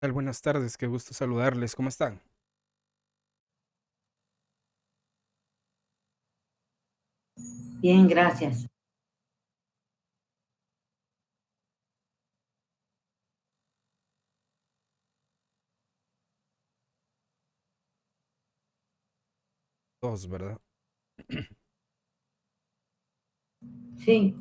Tal? Buenas tardes, qué gusto saludarles. ¿Cómo están? Bien, gracias. Todos, ¿verdad? Sí,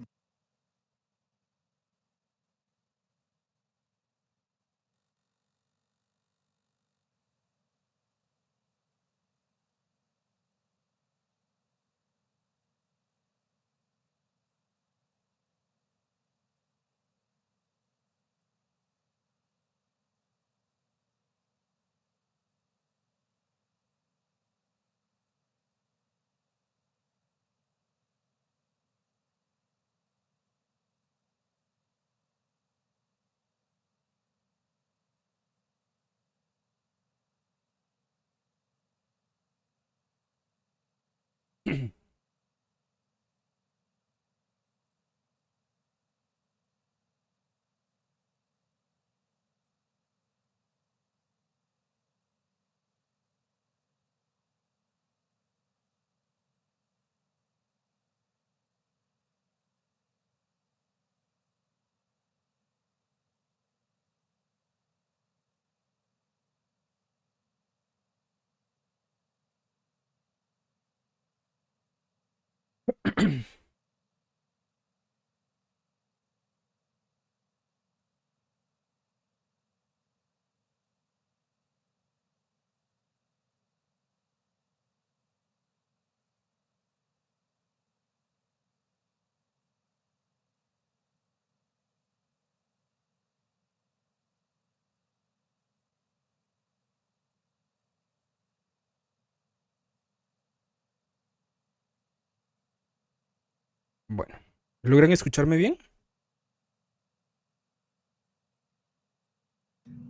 Bueno, ¿logran escucharme bien?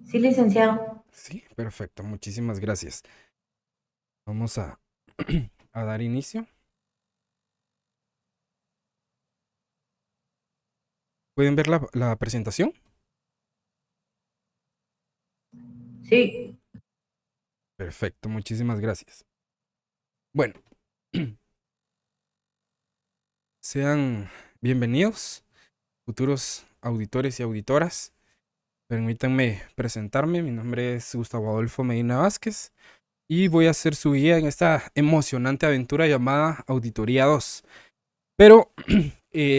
sí, licenciado. Sí, perfecto, muchísimas gracias. Vamos a, a dar inicio. ¿Pueden ver la presentación? Sí, Perfecto, muchísimas gracias. Bueno, sean bienvenidos, futuros auditores y auditoras. Permítanme presentarme, mi nombre es Gustavo Adolfo Medina Vázquez y voy a ser su guía en esta emocionante aventura llamada Auditoría 2. Pero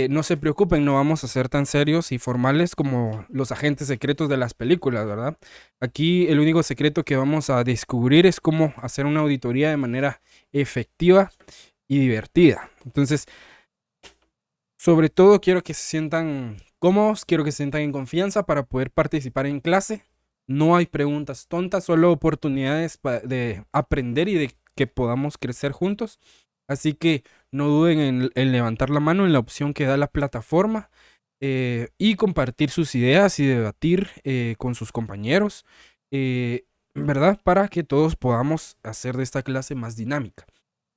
no se preocupen, no vamos a ser tan serios y formales como los agentes secretos de las películas, ¿verdad? Aquí el único secreto que vamos a descubrir es cómo hacer una auditoría de manera efectiva y divertida. Entonces, sobre todo quiero que se sientan cómodos, quiero que se sientan en confianza para poder participar en clase. No hay preguntas tontas, solo oportunidades de aprender y de que podamos crecer juntos. Así que no duden en levantar la mano en la opción que da la plataforma y compartir sus ideas y debatir con sus compañeros, ¿verdad? Para que todos podamos hacer de esta clase más dinámica.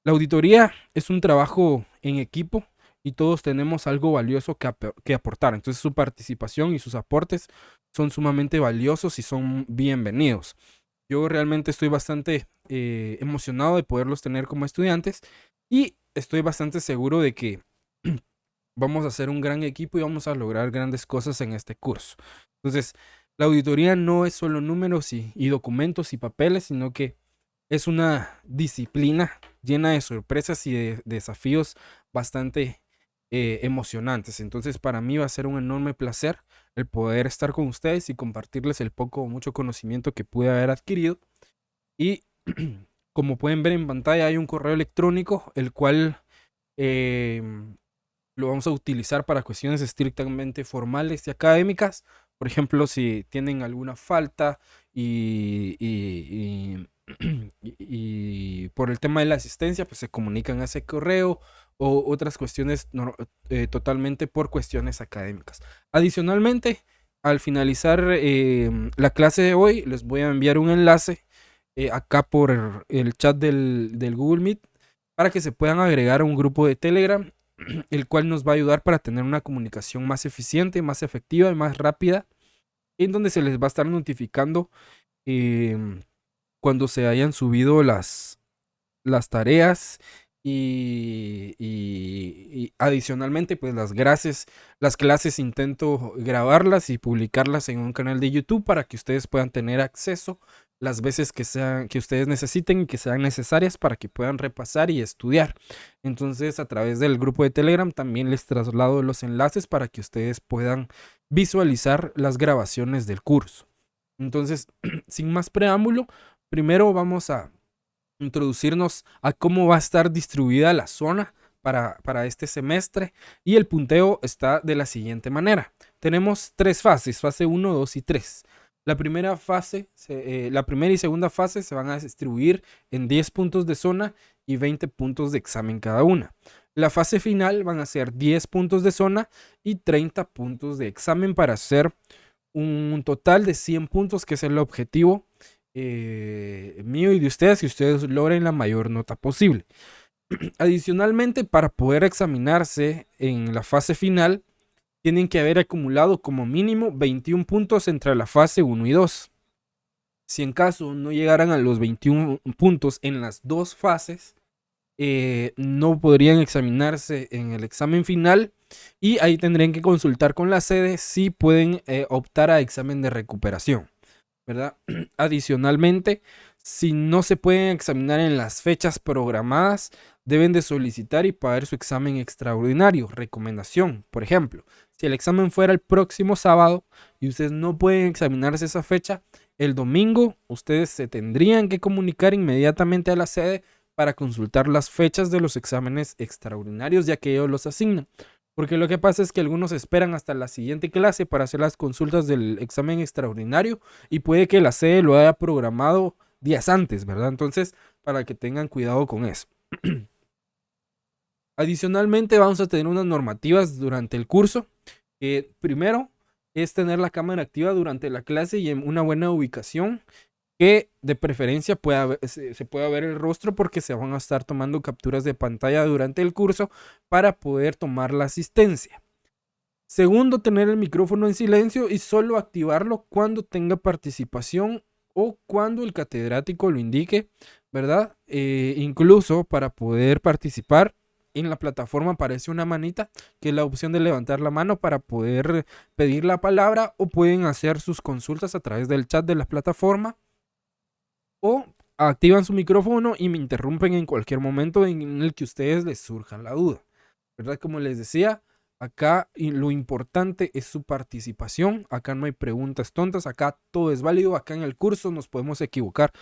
La auditoría es un trabajo en equipo y todos tenemos algo valioso que aportar. Entonces su participación y sus aportes son sumamente valiosos y son bienvenidos. Yo realmente estoy bastante emocionado de poderlos tener como estudiantes y estoy bastante seguro de que vamos a hacer un gran equipo y vamos a lograr grandes cosas en este curso. Entonces, la auditoría no es solo números y documentos y papeles, sino que es una disciplina llena de sorpresas y de desafíos bastante emocionantes. Entonces, para mí va a ser un enorme placer el poder estar con ustedes y compartirles el poco o mucho conocimiento que pude haber adquirido. Y como pueden ver en pantalla, hay un correo electrónico, el cual lo vamos a utilizar para cuestiones estrictamente formales y académicas. Por ejemplo, si tienen alguna falta y por el tema de la asistencia, pues se comunican a ese correo o otras cuestiones totalmente por cuestiones académicas. Adicionalmente, al finalizar la clase de hoy, les voy a enviar un enlace acá por el chat del Google Meet para que se puedan agregar a un grupo de Telegram, el cual nos va a ayudar para tener una comunicación más eficiente, más efectiva y más rápida en donde se les va a estar notificando cuando se hayan subido las tareas y adicionalmente pues las clases intento grabarlas y publicarlas en un canal de YouTube para que ustedes puedan tener acceso las veces que ustedes necesiten y que sean necesarias para que puedan repasar y estudiar. Entonces a través del grupo de Telegram también les traslado los enlaces para que ustedes puedan visualizar las grabaciones del curso. Entonces, sin más preámbulo, primero vamos a introducirnos a cómo va a estar distribuida la zona para este semestre, y el punteo está de la siguiente manera. Tenemos tres fases, fase 1, 2 y 3. La primera y segunda fase se van a distribuir en 10 puntos de zona y 20 puntos de examen cada una. La fase final van a ser 10 puntos de zona y 30 puntos de examen para hacer un total de 100 puntos, que es el objetivo mío y de ustedes, que ustedes logren la mayor nota posible. Adicionalmente, para poder examinarse en la fase final, tienen que haber acumulado como mínimo 21 puntos entre la fase 1 y 2. Si en caso no llegaran a los 21 puntos en las dos fases, no podrían examinarse en el examen final, y ahí tendrían que consultar con la sede si pueden optar a examen de recuperación, ¿verdad? Adicionalmente, si no se pueden examinar en las fechas programadas, deben de solicitar y pagar su examen extraordinario. Recomendación, por ejemplo, si el examen fuera el próximo sábado y ustedes no pueden examinarse esa fecha, el domingo ustedes se tendrían que comunicar inmediatamente a la sede para consultar las fechas de los exámenes extraordinarios, ya que ellos los asignan. Porque lo que pasa es que algunos esperan hasta la siguiente clase para hacer las consultas del examen extraordinario, y puede que la sede lo haya programado días antes, ¿verdad? Entonces, para que tengan cuidado con eso. Adicionalmente, vamos a tener unas normativas durante el curso. Primero es tener la cámara activa durante la clase y en una buena ubicación, que de preferencia se pueda ver el rostro, porque se van a estar tomando capturas de pantalla durante el curso para poder tomar la asistencia. Segundo, tener el micrófono en silencio y solo activarlo cuando tenga participación o cuando el catedrático lo indique, ¿verdad? Incluso para poder participar, en la plataforma aparece una manita, que es la opción de levantar la mano para poder pedir la palabra, o pueden hacer sus consultas a través del chat de la plataforma, o activan su micrófono y me interrumpen en cualquier momento en el que ustedes les surja la duda, ¿verdad? Como les decía, acá lo importante es su participación. Acá no hay preguntas tontas, acá todo es válido. Acá en el curso nos podemos equivocar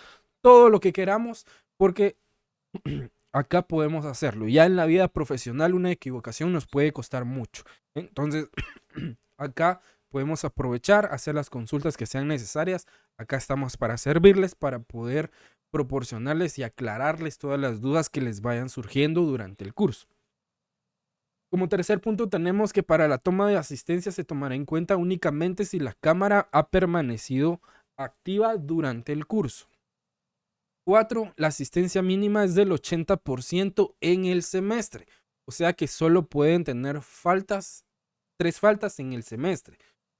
todo lo que queramos, porque acá podemos hacerlo. Ya en la vida profesional una equivocación nos puede costar mucho. Entonces, acá podemos aprovechar, hacer las consultas que sean necesarias. Acá estamos para servirles, para poder proporcionarles y aclararles todas las dudas que les vayan surgiendo durante el curso. Como tercer punto, tenemos que para la toma de asistencia se tomará en cuenta únicamente si la cámara ha permanecido activa durante el curso. 4. La asistencia mínima es del 80% en el semestre. O sea que solo pueden tener 3 faltas en el semestre.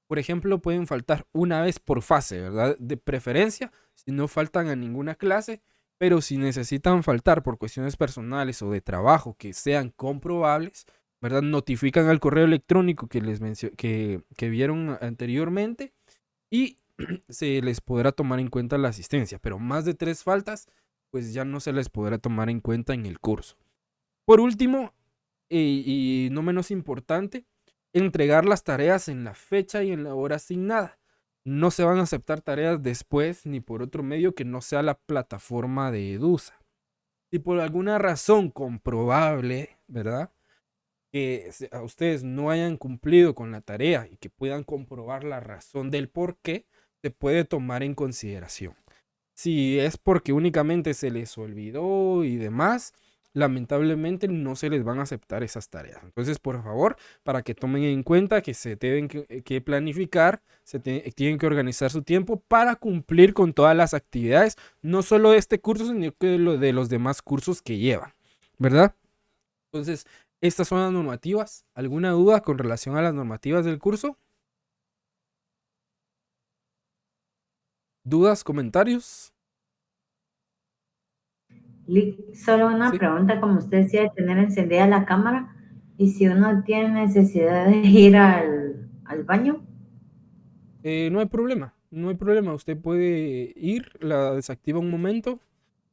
Por ejemplo, pueden faltar una vez por fase, ¿verdad? De preferencia, si no faltan a ninguna clase, pero si necesitan faltar por cuestiones personales o de trabajo que sean comprobables, ¿verdad? Notifican al correo electrónico que vieron anteriormente, y se les podrá tomar en cuenta la asistencia, pero más de 3 faltas, pues ya no se les podrá tomar en cuenta en el curso. Por último, y no menos importante, entregar las tareas en la fecha y en la hora asignada. No se van a aceptar tareas después ni por otro medio que no sea la plataforma de Edusa. Si por alguna razón comprobable, ¿verdad?, que a ustedes no hayan cumplido con la tarea y que puedan comprobar la razón del por qué, se puede tomar en consideración. Si es porque únicamente se les olvidó y demás, lamentablemente no se les van a aceptar esas tareas. Entonces, por favor, para que tomen en cuenta que se deben que planificar, tienen que organizar su tiempo para cumplir con todas las actividades, no solo de este curso, sino que de los demás cursos que llevan, ¿verdad? Entonces, estas son las normativas. ¿Alguna duda con relación a las normativas del curso? ¿Dudas, comentarios? Solo una Sí. pregunta, como usted decía, de tener encendida la cámara, y si uno tiene necesidad de ir al baño. No hay problema, no hay problema. Usted puede ir, la desactiva un momento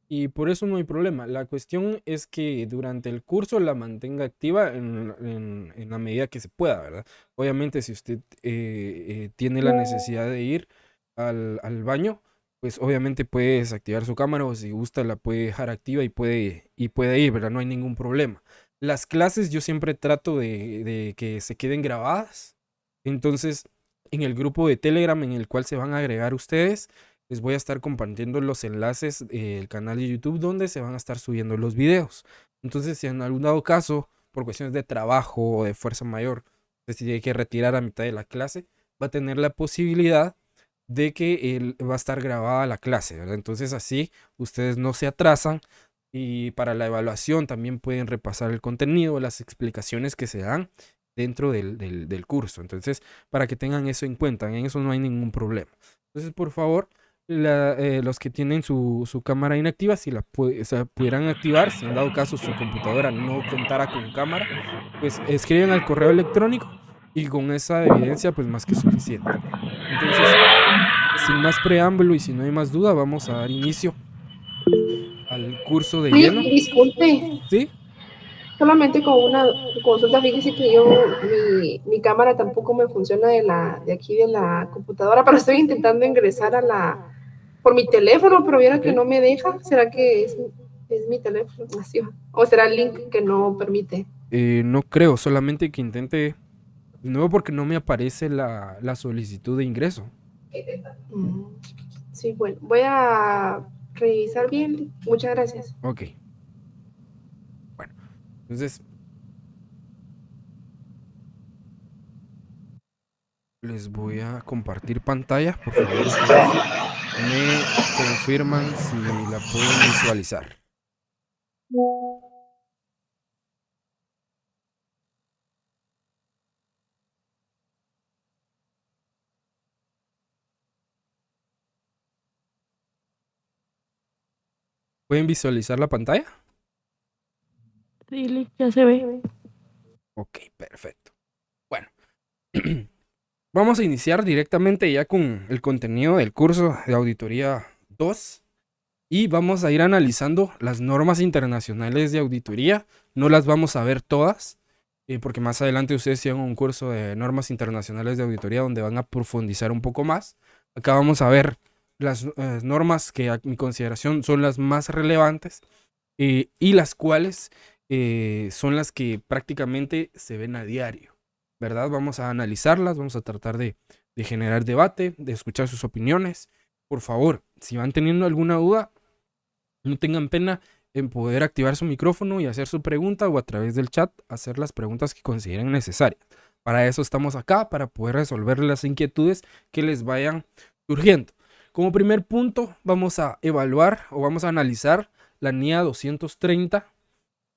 y por eso no hay problema. La cuestión es que durante el curso la mantenga activa en la medida que se pueda, ¿verdad? Obviamente, si usted tiene la necesidad de ir al baño, pues obviamente puede desactivar su cámara o si gusta la puede dejar activa y puede ir, ¿verdad? No hay ningún problema. Las clases yo siempre trato de que se queden grabadas. Entonces, en el grupo de Telegram en el cual se van a agregar ustedes, les voy a estar compartiendo los enlaces del canal de YouTube donde se van a estar subiendo los videos. Entonces, si en algún dado caso, por cuestiones de trabajo o de fuerza mayor, usted se tiene que retirar a mitad de la clase, va a tener la posibilidad de que va a estar grabada la clase, ¿verdad? Entonces, así ustedes no se atrasan y para la evaluación también pueden repasar el contenido, las explicaciones que se dan dentro del curso. Entonces, para que tengan eso en cuenta, en eso no hay ningún problema. Entonces, por favor, los que tienen su cámara inactiva, si o sea, pudieran activar, si en dado caso su computadora no contara con cámara, pues escriben al correo electrónico y con esa evidencia, pues más que suficiente. Entonces, sin más preámbulo y si no hay más duda, vamos a dar inicio al curso de Oye, lleno. disculpe, ¿Sí? solamente con una consulta, fíjese que mi cámara tampoco me funciona de aquí de la computadora, pero estoy intentando ingresar por mi teléfono, pero viera Ok. que no me deja. ¿Será que es mi teléfono? Así va. ¿O será el link que no permite? No creo, solamente que intente de nuevo porque no me aparece la solicitud de ingreso. Mm, sí, bueno, voy a revisar bien. Muchas gracias. Ok. Bueno, entonces les voy a compartir pantalla. Por favor, ustedes me confirman si la pueden visualizar. ¿Pueden visualizar la pantalla? Sí, ya se ve. Ok, perfecto. Bueno, vamos a iniciar directamente ya con el contenido del curso de Auditoría 2 y vamos a ir analizando las normas internacionales de auditoría. No las vamos a ver todas, porque más adelante ustedes tienen un curso de normas internacionales de auditoría donde van a profundizar un poco más. Acá vamos a ver las normas que a mi consideración son las más relevantes y las cuales son las que prácticamente se ven a diario, ¿verdad? Vamos a analizarlas, vamos a tratar de generar debate, de escuchar sus opiniones. Por favor, si van teniendo alguna duda, no tengan pena en poder activar su micrófono y hacer su pregunta o a través del chat hacer las preguntas que consideren necesarias. Para eso estamos acá, para poder resolver las inquietudes que les vayan surgiendo. Como primer punto, vamos a evaluar o vamos a analizar la NIA 230,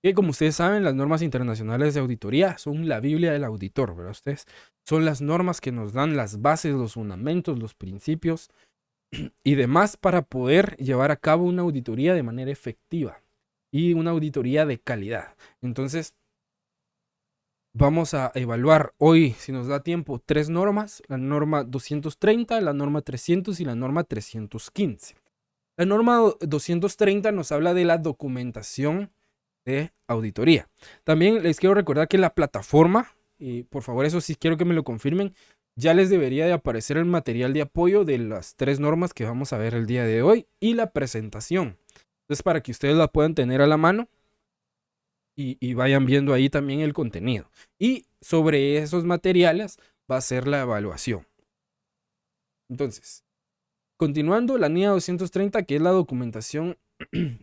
que como ustedes saben, las normas internacionales de auditoría son la Biblia del auditor, ¿verdad? Ustedes son las normas que nos dan las bases, los fundamentos, los principios y demás para poder llevar a cabo una auditoría de manera efectiva y una auditoría de calidad. Entonces, vamos a evaluar hoy, si nos da tiempo, 3 normas: la norma 230, la norma 300 y la norma 315. La norma 230 nos habla de la documentación de auditoría. También les quiero recordar que la plataforma, y por favor eso sí quiero que me lo confirmen, ya les debería de aparecer el material de apoyo de las 3 normas que vamos a ver el día de hoy y la presentación. Entonces, para que ustedes la puedan tener a la mano y vayan viendo ahí también el contenido. Y sobre esos materiales va a ser la evaluación. Entonces, continuando, la NIA 230, que es la documentación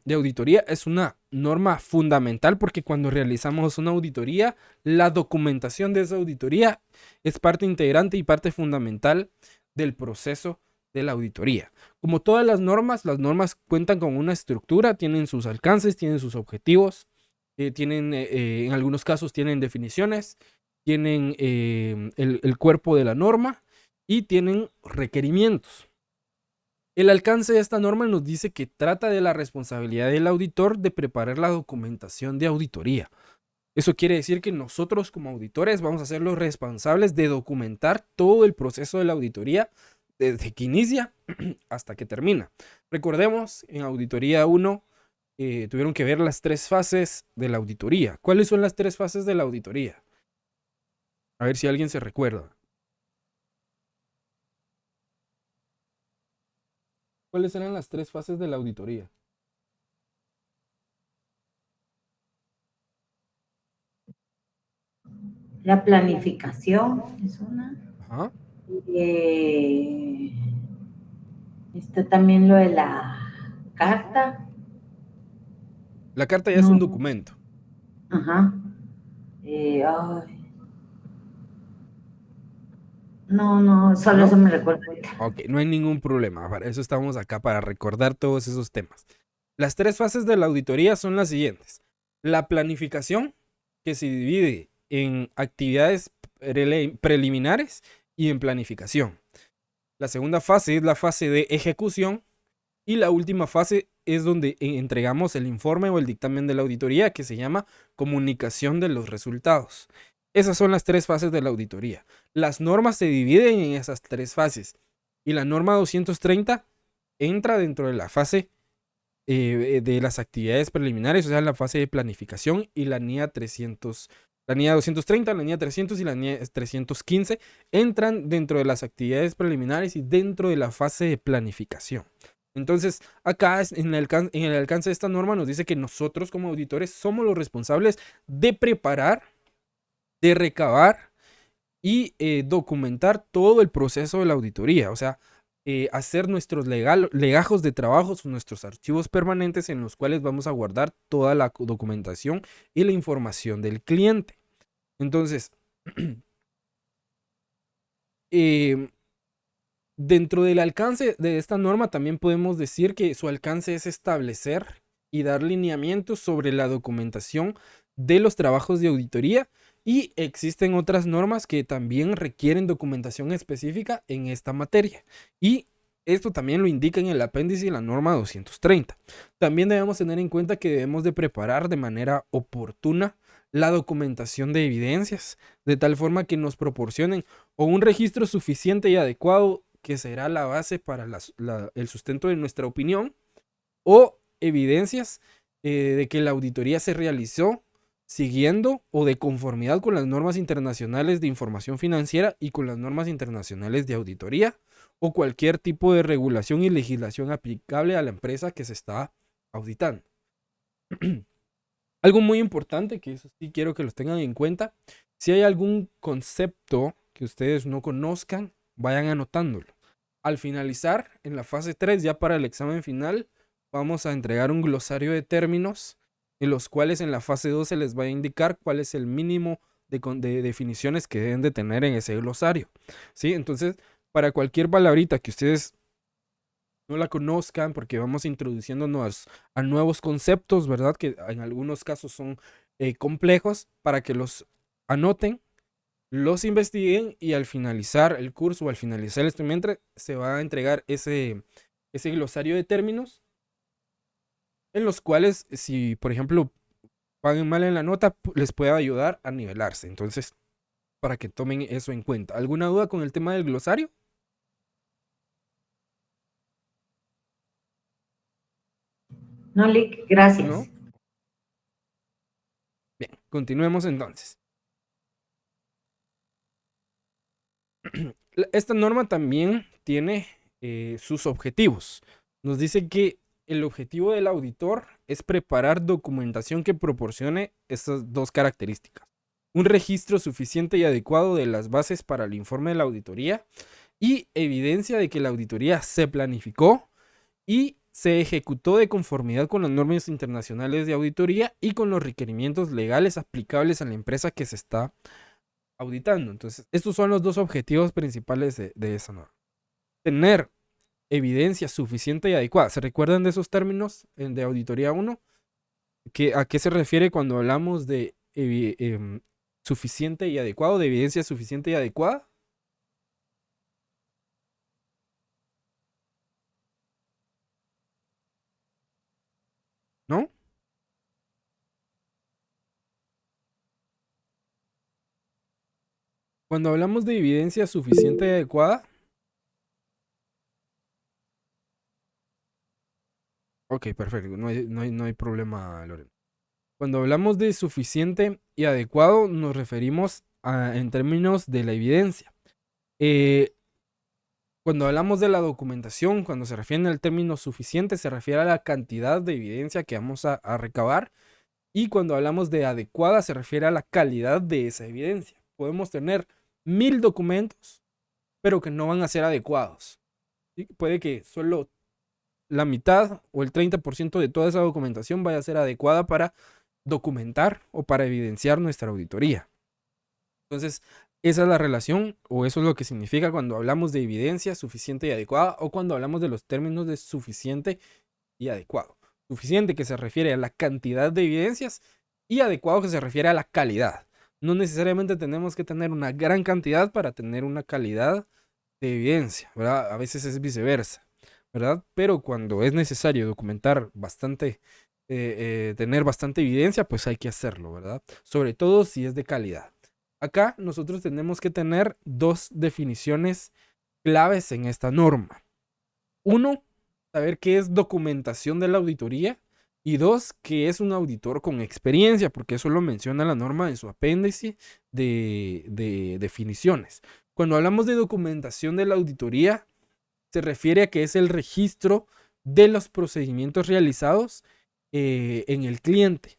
de auditoría, es una norma fundamental porque cuando realizamos una auditoría, la documentación de esa auditoría es parte integrante y parte fundamental del proceso de la auditoría. Como todas las normas cuentan con una estructura, tienen sus alcances, tienen sus objetivos, en algunos casos tienen definiciones, tienen el cuerpo de la norma y tienen requerimientos. El alcance de esta norma nos dice que trata de la responsabilidad del auditor de preparar la documentación de auditoría. Eso quiere decir que nosotros como auditores vamos a ser los responsables de documentar todo el proceso de la auditoría desde que inicia hasta que termina. Recordemos, en Auditoría 1 tuvieron que ver las 3 fases de la auditoría. ¿Cuáles son las 3 fases de la auditoría? A ver si alguien se recuerda. ¿Cuáles eran las 3 fases de la auditoría? La planificación es una. Ajá. Está también lo de la carta. La carta ya es un documento. Ajá. No, solo ¿No? eso me recuerdo. Ok, no hay ningún problema. Para eso estamos acá, para recordar todos esos temas. Las 3 fases de la auditoría son las siguientes. La planificación, que se divide en actividades preliminares y en planificación. La segunda fase es la fase de ejecución. Y la última fase es donde entregamos el informe o el dictamen de la auditoría, que se llama comunicación de los resultados. Esas son las 3 fases de la auditoría. Las normas se dividen en esas 3 fases. Y la norma 230 entra dentro de la fase de las actividades preliminares, o sea, en la fase de planificación, y la NIA 300, la NIA 230, la NIA 300 y la NIA 315 entran dentro de las actividades preliminares y dentro de la fase de planificación. Entonces, acá en el alcance de esta norma nos dice que nosotros como auditores somos los responsables de preparar, de recabar y documentar todo el proceso de la auditoría. O sea, hacer nuestros legajos de trabajos, nuestros archivos permanentes en los cuales vamos a guardar toda la documentación y la información del cliente. Entonces, dentro del alcance de esta norma también podemos decir que su alcance es establecer y dar lineamientos sobre la documentación de los trabajos de auditoría, y existen otras normas que también requieren documentación específica en esta materia, y esto también lo indica en el apéndice de la norma 230. También debemos tener en cuenta que debemos de preparar de manera oportuna la documentación de evidencias, de tal forma que nos proporcionen o un registro suficiente y adecuado que será la base para el sustento de nuestra opinión, o evidencias de que la auditoría se realizó siguiendo o de conformidad con las normas internacionales de información financiera y con las normas internacionales de auditoría, o cualquier tipo de regulación y legislación aplicable a la empresa que se está auditando. Algo muy importante, que eso sí quiero que los tengan en cuenta: si hay algún concepto que ustedes no conozcan, vayan anotándolo. Al finalizar, en la fase 3, ya para el examen final, vamos a entregar un glosario de términos, en los cuales en la fase 2 se les va a indicar cuál es el mínimo de definiciones que deben de tener en ese glosario, ¿sí? Entonces, para cualquier palabrita que ustedes no la conozcan, porque vamos introduciéndonos a nuevos conceptos, ¿verdad? Que en algunos casos son complejos, para que los anoten, los investiguen, y al finalizar el curso o al finalizar el semestre se va a entregar ese glosario de términos, en los cuales, si por ejemplo paguen mal en la nota, les puede ayudar a nivelarse. Entonces, para que tomen eso en cuenta. ¿Alguna duda con el tema del glosario? No, Lick, gracias. ¿No? Bien, continuemos entonces. Esta norma también tiene sus objetivos. Nos dice que el objetivo del auditor es preparar documentación que proporcione estas 2 características: un registro suficiente y adecuado de las bases para el informe de la auditoría, y evidencia de que la auditoría se planificó y se ejecutó de conformidad con las normas internacionales de auditoría y con los requerimientos legales aplicables a la empresa que se está auditando. Entonces, estos son los 2 objetivos principales de esa norma. Tener evidencia suficiente y adecuada. ¿Se recuerdan de esos términos de Auditoría 1? ¿A qué se refiere cuando hablamos de suficiente y adecuado, de evidencia suficiente y adecuada? Cuando hablamos de evidencia suficiente y adecuada, ok, perfecto, no hay problema, Lorena. Cuando hablamos de suficiente y adecuado, nos referimos en términos de la evidencia. Eh, Cuando hablamos de la documentación, cuando se refiere al término suficiente, se refiere a la cantidad de evidencia que vamos a recabar. Y cuando hablamos de adecuada, se refiere a la calidad de esa evidencia. Podemos tener 1000 documentos, pero que no van a ser adecuados. ¿Sí? Puede que solo la mitad o el 30% de toda esa documentación vaya a ser adecuada para documentar o para evidenciar nuestra auditoría. Entonces, esa es la relación, o eso es lo que significa cuando hablamos de evidencia suficiente y adecuada, o cuando hablamos de los términos de suficiente y adecuado. Suficiente, que se refiere a la cantidad de evidencias, y adecuado, que se refiere a la calidad. No necesariamente tenemos que tener una gran cantidad para tener una calidad de evidencia, ¿verdad? A veces es viceversa, ¿verdad? Pero cuando es necesario documentar bastante, tener bastante evidencia, pues hay que hacerlo, ¿verdad? Sobre todo si es de calidad. Acá nosotros tenemos que tener dos definiciones claves en esta norma. Uno, saber qué es documentación de la auditoría. Y dos, qué es un auditor con experiencia, porque eso lo menciona la norma en su apéndice de definiciones. Cuando hablamos de documentación de la auditoría, se refiere a que es el registro de los procedimientos realizados en el cliente,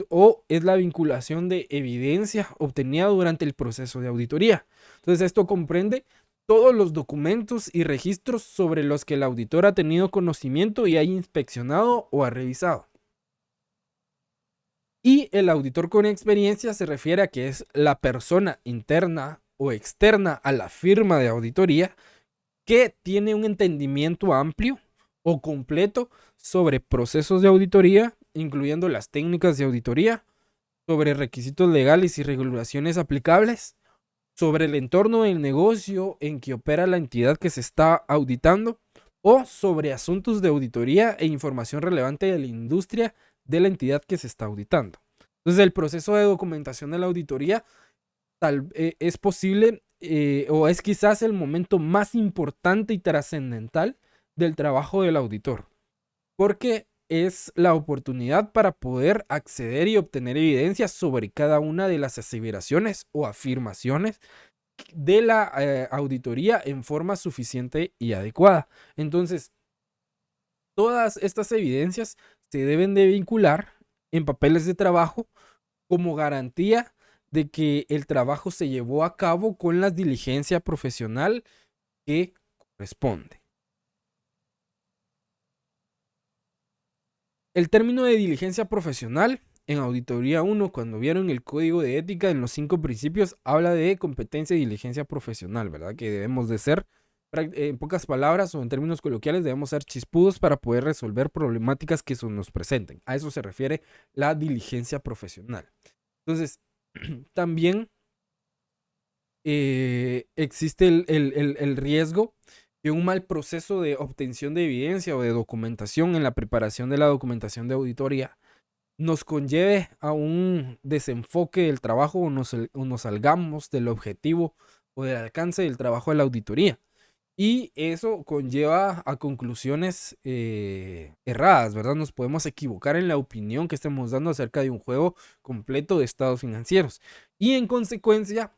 o es la vinculación de evidencia obtenida durante el proceso de auditoría. Entonces, esto comprende todos los documentos y registros sobre los que el auditor ha tenido conocimiento y ha inspeccionado o ha revisado. Y el auditor con experiencia se refiere a que es la persona interna o externa a la firma de auditoría que tiene un entendimiento amplio o completo sobre procesos de auditoría, incluyendo las técnicas de auditoría, sobre requisitos legales y regulaciones aplicables, sobre el entorno del negocio en que opera la entidad que se está auditando, o sobre asuntos de auditoría e información relevante de la industria de la entidad que se está auditando. Entonces, el proceso de documentación de la auditoría es posible o es quizás el momento más importante y trascendental del trabajo del auditor, porque es la oportunidad para poder acceder y obtener evidencia sobre cada una de las aseveraciones o afirmaciones de la auditoría en forma suficiente y adecuada. Entonces, todas estas evidencias se deben de vincular en papeles de trabajo como garantía de que el trabajo se llevó a cabo con la diligencia profesional que corresponde. El término de diligencia profesional en Auditoría 1, cuando vieron el código de ética en los 5 principios, habla de competencia y diligencia profesional, ¿verdad? Que debemos de ser, en pocas palabras o en términos coloquiales, debemos ser chispudos para poder resolver problemáticas que se nos presenten. A eso se refiere la diligencia profesional. Entonces, también existe el riesgo que un mal proceso de obtención de evidencia o de documentación en la preparación de la documentación de auditoría nos conlleve a un desenfoque del trabajo o nos salgamos del objetivo o del alcance del trabajo de la auditoría. Y eso conlleva a conclusiones erradas, ¿verdad? Nos podemos equivocar en la opinión que estemos dando acerca de un juego completo de estados financieros. Y en consecuencia,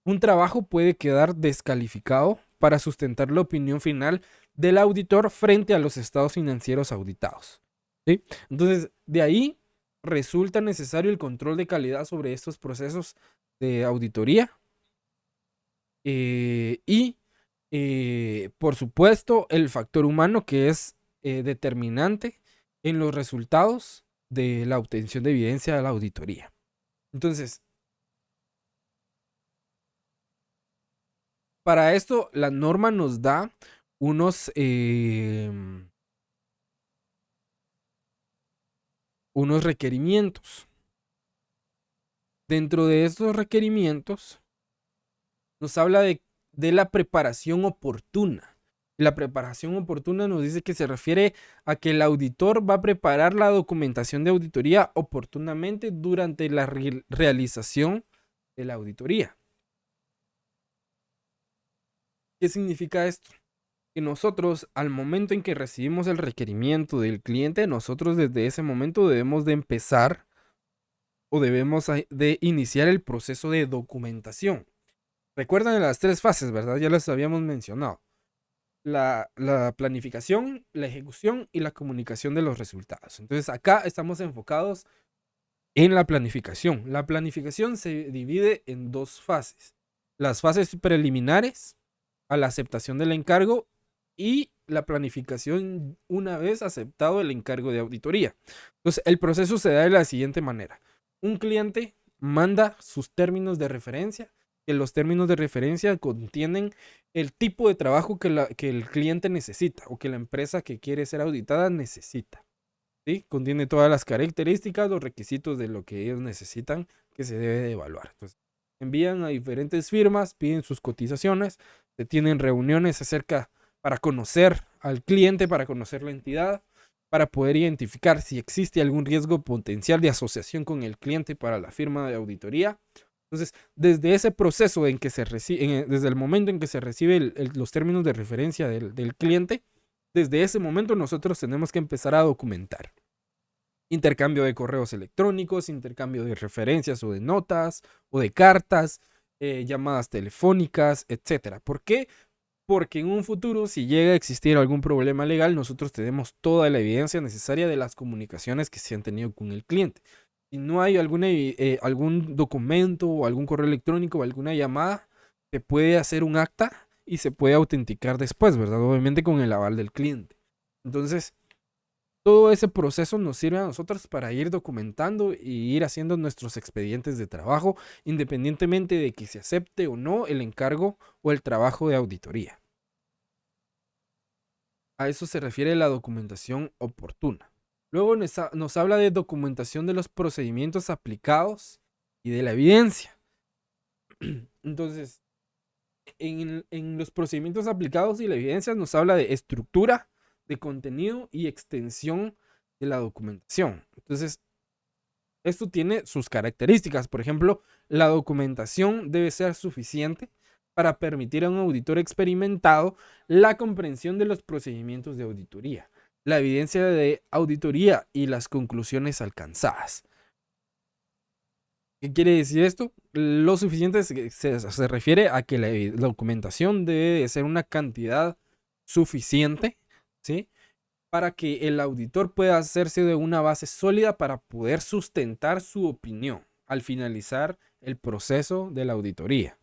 un trabajo puede quedar descalificado para sustentar la opinión final del auditor frente a los estados financieros auditados, ¿sí? Entonces, de ahí resulta necesario el control de calidad sobre estos procesos de auditoría y por supuesto, el factor humano, que es determinante en los resultados de la obtención de evidencia de la auditoría. Entonces, para esto, la norma nos da unos requerimientos. Dentro de estos requerimientos, nos habla de la preparación oportuna. La preparación oportuna nos dice que se refiere a que el auditor va a preparar la documentación de auditoría oportunamente durante la realización de la auditoría. ¿Qué significa esto? Que nosotros, al momento en que recibimos el requerimiento del cliente, nosotros desde ese momento debemos de empezar o debemos de iniciar el proceso de documentación. Recuerdan las 3 fases, ¿verdad? Ya las habíamos mencionado. La planificación, la ejecución y la comunicación de los resultados. Entonces acá estamos enfocados en la planificación. La planificación se divide en 2 fases. Las fases preliminares a la aceptación del encargo y la planificación una vez aceptado el encargo de auditoría. Entonces el proceso se da de la siguiente manera. Un cliente manda sus términos de referencia, que los términos de referencia contienen el tipo de trabajo que el cliente necesita o que la empresa que quiere ser auditada necesita. ¿Sí? Contiene todas las características, los requisitos de lo que ellos necesitan que se debe de evaluar. Entonces, envían a diferentes firmas, piden sus cotizaciones, se tienen reuniones para conocer al cliente, para conocer la entidad, para poder identificar si existe algún riesgo potencial de asociación con el cliente para la firma de auditoría. Entonces, desde ese proceso en que se recibe, desde el momento en que se recibe los términos de referencia del cliente, desde ese momento nosotros tenemos que empezar a documentar. Intercambio de correos electrónicos, intercambio de referencias o de notas o de cartas, llamadas telefónicas, etc. ¿Por qué? Porque en un futuro, si llega a existir algún problema legal, nosotros tenemos toda la evidencia necesaria de las comunicaciones que se han tenido con el cliente. Si no hay algún documento o algún correo electrónico o alguna llamada, se puede hacer un acta y se puede autenticar después, ¿verdad? Obviamente con el aval del cliente. Entonces, todo ese proceso nos sirve a nosotros para ir documentando y ir haciendo nuestros expedientes de trabajo, independientemente de que se acepte o no el encargo o el trabajo de auditoría. A eso se refiere la documentación oportuna. Luego nos habla de documentación de los procedimientos aplicados y de la evidencia. Entonces, en los procedimientos aplicados y la evidencia nos habla de estructura, de contenido y extensión de la documentación. Entonces, esto tiene sus características. Por ejemplo, la documentación debe ser suficiente para permitir a un auditor experimentado la comprensión de los procedimientos de auditoría, la evidencia de auditoría y las conclusiones alcanzadas. ¿Qué quiere decir esto? Lo suficiente se refiere a que la documentación debe de ser una cantidad suficiente, ¿sí? Para que el auditor pueda hacerse de una base sólida para poder sustentar su opinión al finalizar el proceso de la auditoría.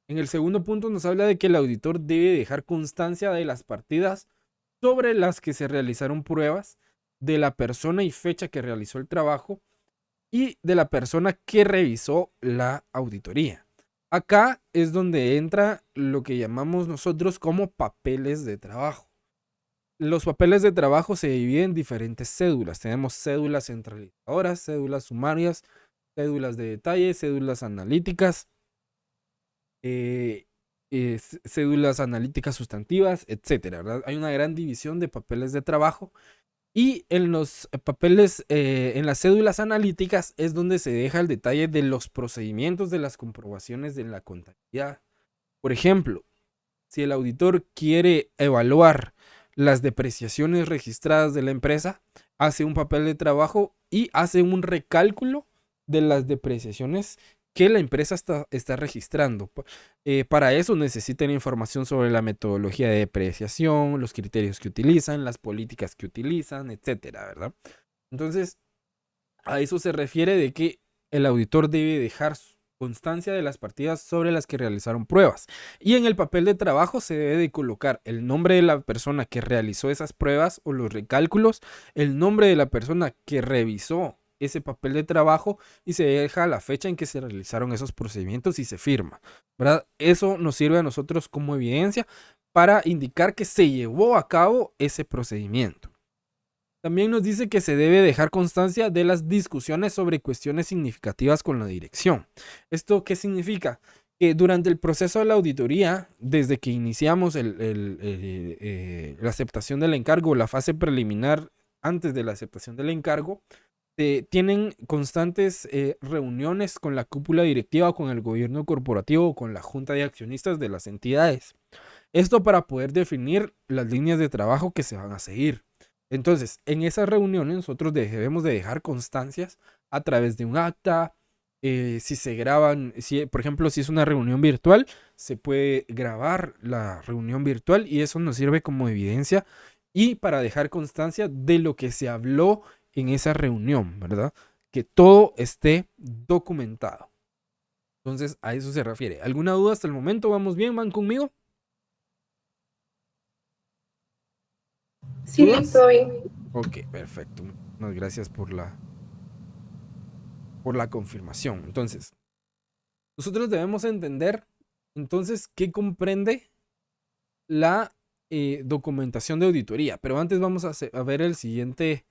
En el segundo punto nos habla de que el auditor debe dejar constancia de las partidas sobre las que se realizaron pruebas, de la persona y fecha que realizó el trabajo y de la persona que revisó la auditoría. Acá es donde entra lo que llamamos nosotros como papeles de trabajo. Los papeles de trabajo se dividen en diferentes cédulas. Tenemos cédulas centralizadoras, cédulas sumarias, cédulas de detalle, cédulas analíticas, cédulas analíticas sustantivas, etcétera, ¿verdad? Hay una gran división de papeles de trabajo y en los papeles, en las cédulas analíticas es donde se deja el detalle de los procedimientos de las comprobaciones de la contabilidad. Por ejemplo, si el auditor quiere evaluar las depreciaciones registradas de la empresa, hace un papel de trabajo y hace un recálculo de las depreciaciones que la empresa está registrando. Para eso necesitan información sobre la metodología de depreciación, los criterios que utilizan, las políticas que utilizan, etcétera, ¿verdad? Entonces, a eso se refiere de que el auditor debe dejar constancia de las partidas sobre las que realizaron pruebas. Y en el papel de trabajo se debe de colocar el nombre de la persona que realizó esas pruebas o los recálculos, el nombre de la persona que revisó ese papel de trabajo y se deja la fecha en que se realizaron esos procedimientos y se firma, ¿verdad? Eso nos sirve a nosotros como evidencia para indicar que se llevó a cabo ese procedimiento. También nos dice que se debe dejar constancia de las discusiones sobre cuestiones significativas con la dirección. ¿Esto qué significa? Que durante el proceso de la auditoría, desde que iniciamos la aceptación del encargo, la fase preliminar antes de la aceptación del encargo, tienen constantes reuniones con la cúpula directiva, con el gobierno corporativo, con la junta de accionistas de las entidades. Esto para poder definir las líneas de trabajo que se van a seguir. Entonces, en esas reuniones nosotros debemos de dejar constancias a través de un acta. Si se graban, por ejemplo, si es una reunión virtual, se puede grabar la reunión virtual y eso nos sirve como evidencia y para dejar constancia de lo que se habló en esa reunión, ¿verdad? Que todo esté documentado. Entonces, a eso se refiere. ¿Alguna duda hasta el momento? ¿Vamos bien? ¿Van conmigo? Sí, ¿Dudas? todo bien. Ok, perfecto. Muchas gracias por la confirmación. Entonces, nosotros debemos entender, entonces, qué comprende la documentación de auditoría. Pero antes vamos a ver el siguiente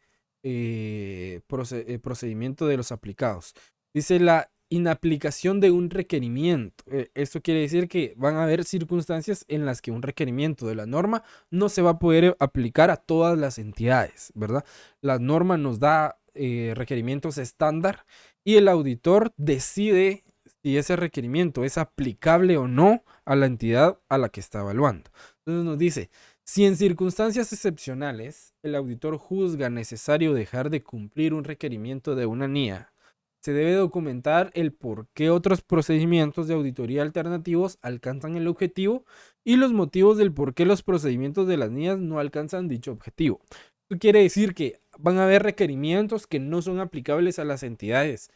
procedimiento de los aplicados. Dice la inaplicación de un requerimiento. Esto quiere decir que van a haber circunstancias en las que un requerimiento de la norma no se va a poder aplicar a todas las entidades, ¿verdad? La norma nos da requerimientos estándar y el auditor decide si ese requerimiento es aplicable o no a la entidad a la que está evaluando. Entonces nos dice, si en circunstancias excepcionales el auditor juzga necesario dejar de cumplir un requerimiento de una NIA, se debe documentar el por qué otros procedimientos de auditoría alternativos alcanzan el objetivo y los motivos del por qué los procedimientos de las NIAs no alcanzan dicho objetivo. Esto quiere decir que van a haber requerimientos que no son aplicables a las entidades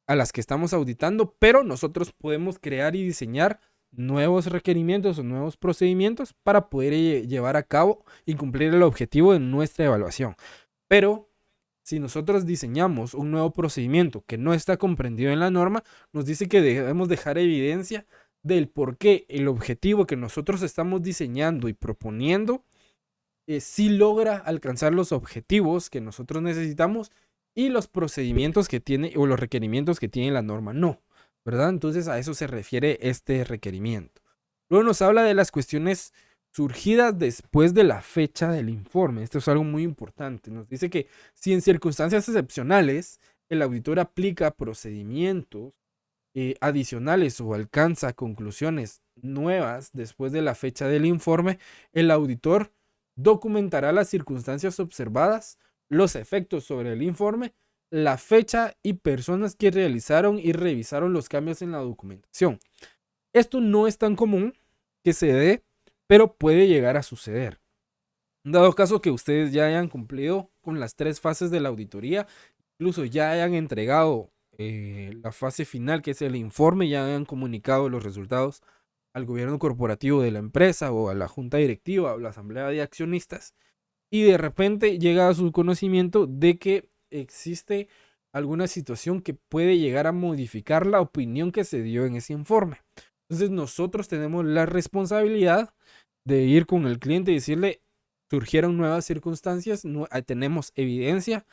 a las que estamos auditando, pero nosotros podemos crear y diseñar nuevos requerimientos o nuevos procedimientos para poder llevar a cabo y cumplir el objetivo de nuestra evaluación. Pero si nosotros diseñamos un nuevo procedimiento que no está comprendido en la norma, nos dice que debemos dejar evidencia del por qué el objetivo que nosotros estamos diseñando y proponiendo sí logra alcanzar los objetivos que nosotros necesitamos y los procedimientos que tiene o los requerimientos que tiene la norma no, ¿verdad? Entonces a eso se refiere este requerimiento. Luego nos habla de las cuestiones surgidas después de la fecha del informe. Esto es algo muy importante. Nos dice que si en circunstancias excepcionales el auditor aplica procedimientos adicionales o alcanza conclusiones nuevas después de la fecha del informe, el auditor documentará las circunstancias observadas, los efectos sobre el informe, la fecha y personas que realizaron y revisaron los cambios en la documentación. Esto no es tan común que se dé, pero puede llegar a suceder. Dado caso que ustedes ya hayan cumplido con las 3 fases de la auditoría, incluso ya hayan entregado la fase final, que es el informe, ya hayan comunicado los resultados al gobierno corporativo de la empresa o a la junta directiva o a la asamblea de accionistas, y de repente llega a su conocimiento de que existe alguna situación que puede llegar a modificar la opinión que se dio en ese informe. Entonces nosotros tenemos la responsabilidad de ir con el cliente y decirle, surgieron nuevas circunstancias, tenemos evidencia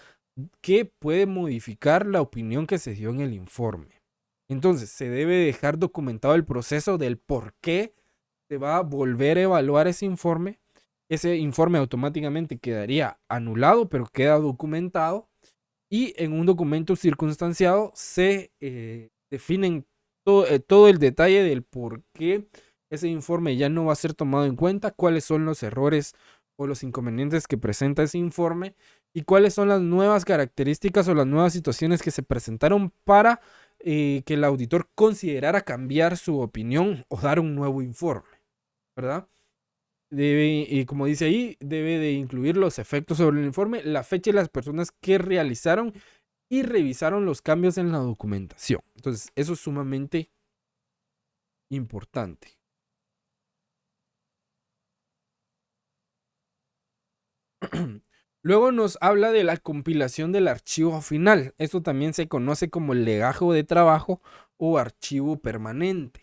que puede modificar la opinión que se dio en el informe. Entonces se debe dejar documentado el proceso del por qué se va a volver a evaluar ese informe. Ese informe automáticamente quedaría anulado, pero queda documentado. Y en un documento circunstanciado se definen todo el detalle del por qué ese informe ya no va a ser tomado en cuenta, cuáles son los errores o los inconvenientes que presenta ese informe y cuáles son las nuevas características o las nuevas situaciones que se presentaron para que el auditor considerara cambiar su opinión o dar un nuevo informe, ¿verdad? Y como dice ahí, debe de incluir los efectos sobre el informe, la fecha y las personas que realizaron y revisaron los cambios en la documentación. Entonces, eso es sumamente importante. Luego nos habla de la compilación del archivo final. Esto también se conoce como el legajo de trabajo o archivo permanente.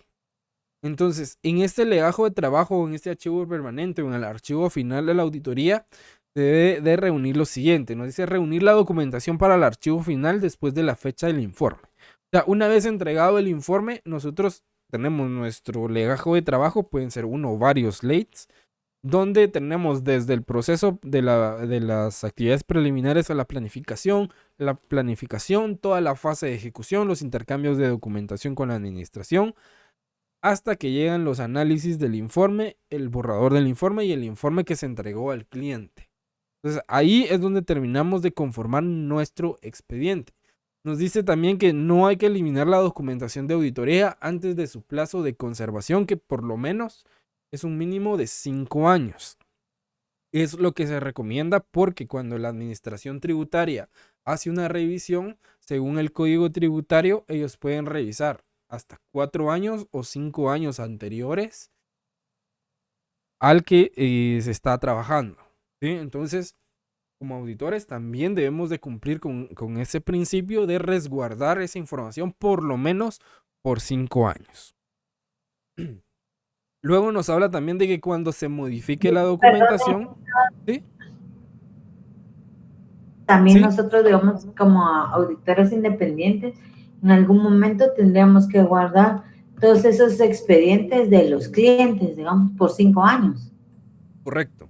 Entonces, en este legajo de trabajo o en este archivo permanente o en el archivo final de la auditoría, se debe de reunir lo siguiente. Nos dice reunir la documentación para el archivo final después de la fecha del informe. O sea, una vez entregado el informe, nosotros tenemos nuestro legajo de trabajo, pueden ser uno o varios slates, donde tenemos desde el proceso de las actividades preliminares a la planificación, toda la fase de ejecución, los intercambios de documentación con la administración, hasta que llegan los análisis del informe, el borrador del informe y el informe que se entregó al cliente. Entonces ahí es donde terminamos de conformar nuestro expediente. Nos dice también que no hay que eliminar la documentación de auditoría antes de su plazo de conservación, que por lo menos es un mínimo de 5 años. Es lo que se recomienda porque cuando la administración tributaria hace una revisión, según el código tributario, ellos pueden revisar hasta 4 años o 5 años anteriores al que se está trabajando, ¿sí? Entonces, como auditores también debemos de cumplir con ese principio de resguardar esa información por lo menos por 5 años. Luego nos habla también de que cuando se modifique la documentación, ¿sí? También ¿Sí? nosotros, digamos, como auditores independientes, en algún momento tendríamos que guardar todos esos expedientes de los clientes, digamos, por 5 años. Correcto.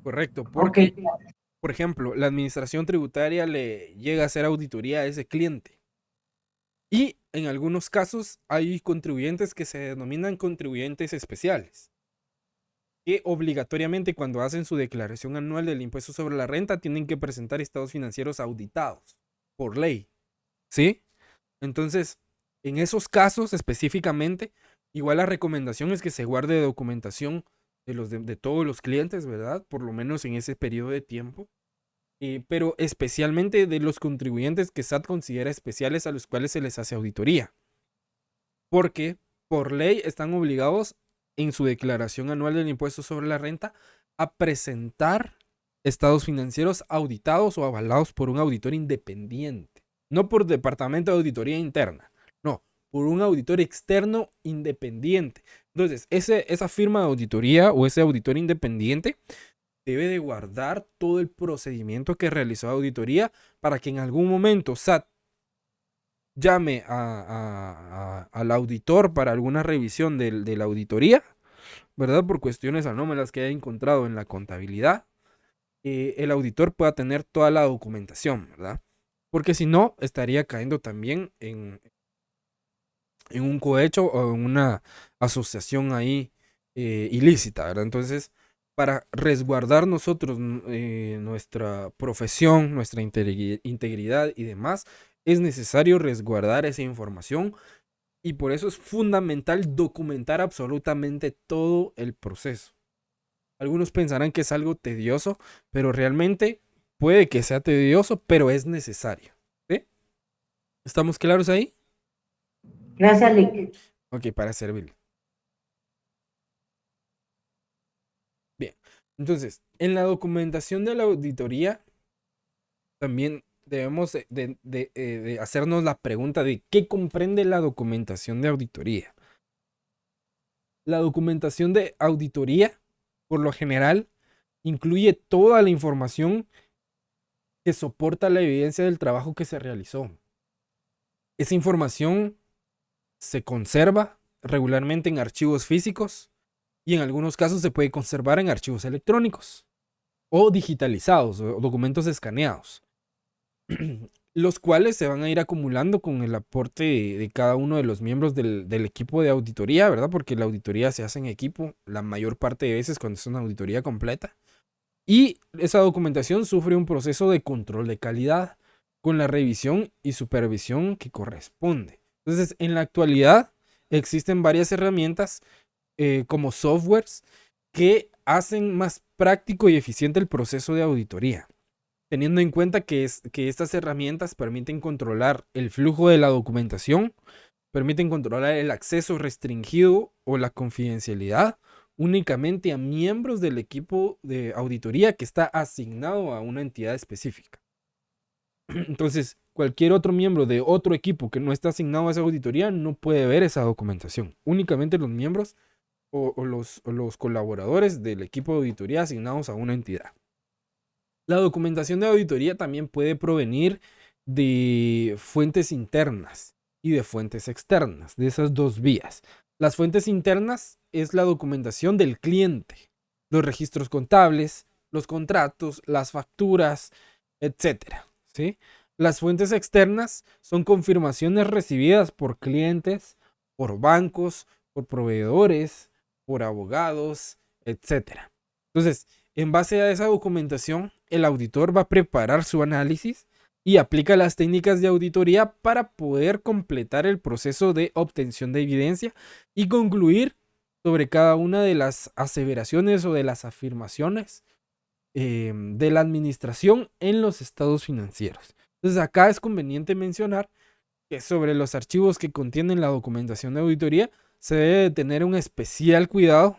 Correcto, Ok, porque, por ejemplo, la administración tributaria le llega a hacer auditoría a ese cliente. Y en algunos casos hay contribuyentes que se denominan contribuyentes especiales, que obligatoriamente cuando hacen su declaración anual del impuesto sobre la renta tienen que presentar estados financieros auditados por ley, ¿sí? Entonces, en esos casos específicamente, igual la recomendación es que se guarde documentación de todos los clientes, ¿verdad? Por lo menos en ese periodo de tiempo. Pero especialmente de los contribuyentes que SAT considera especiales a los cuales se les hace auditoría. Porque por ley están obligados en su declaración anual del impuesto sobre la renta a presentar estados financieros auditados o avalados por un auditor independiente. No por departamento de auditoría interna, no, por un auditor externo independiente. Entonces, esa firma de auditoría o ese auditor independiente debe de guardar todo el procedimiento que realizó la auditoría para que en algún momento SAT llame al auditor para alguna revisión de la auditoría, ¿verdad? Por cuestiones anómalas que haya encontrado en la contabilidad, el auditor pueda tener toda la documentación, ¿verdad? Porque si no, estaría cayendo también en un cohecho o en una asociación ahí ilícita, ¿verdad? Entonces, para resguardar nosotros nuestra profesión, nuestra integridad y demás, es necesario resguardar esa información y por eso es fundamental documentar absolutamente todo el proceso. Algunos pensarán que es algo tedioso, pero realmente puede que sea tedioso, pero es necesario. ¿Sí? ¿Estamos claros ahí? gracias, Lick. Ok, para servirle. Bien, entonces, en la documentación de la auditoría, también debemos de hacernos la pregunta de qué comprende la documentación de auditoría. La documentación de auditoría, por lo general, incluye toda la información que soporta la evidencia del trabajo que se realizó. Esa información se conserva regularmente en archivos físicos y en algunos casos se puede conservar en archivos electrónicos o digitalizados o documentos escaneados, los cuales se van a ir acumulando con el aporte de cada uno de los miembros del equipo de auditoría, ¿verdad? Porque la auditoría se hace en equipo la mayor parte de veces cuando es una auditoría completa. Y esa documentación sufre un proceso de control de calidad con la revisión y supervisión que corresponde. Entonces, en la actualidad existen varias herramientas como softwares que hacen más práctico y eficiente el proceso de auditoría, teniendo en cuenta que estas herramientas permiten controlar el flujo de la documentación, permiten controlar el acceso restringido o la confidencialidad únicamente a miembros del equipo de auditoría que está asignado a una entidad específica. Entonces, cualquier otro miembro de otro equipo que no está asignado a esa auditoría no puede ver esa documentación. Únicamente los miembros o los colaboradores del equipo de auditoría asignados a una entidad. La documentación de auditoría también puede provenir de fuentes internas y de fuentes externas, de esas dos vías. Las fuentes internas es la documentación del cliente, los registros contables, los contratos, las facturas, etcétera, ¿sí? Las fuentes externas son confirmaciones recibidas por clientes, por bancos, por proveedores, por abogados, etcétera. Entonces, en base a esa documentación, el auditor va a preparar su análisis y aplica las técnicas de auditoría para poder completar el proceso de obtención de evidencia y concluir sobre cada una de las aseveraciones o de las afirmaciones de la administración en los estados financieros. Entonces acá es conveniente mencionar que sobre los archivos que contienen la documentación de auditoría se debe tener un especial cuidado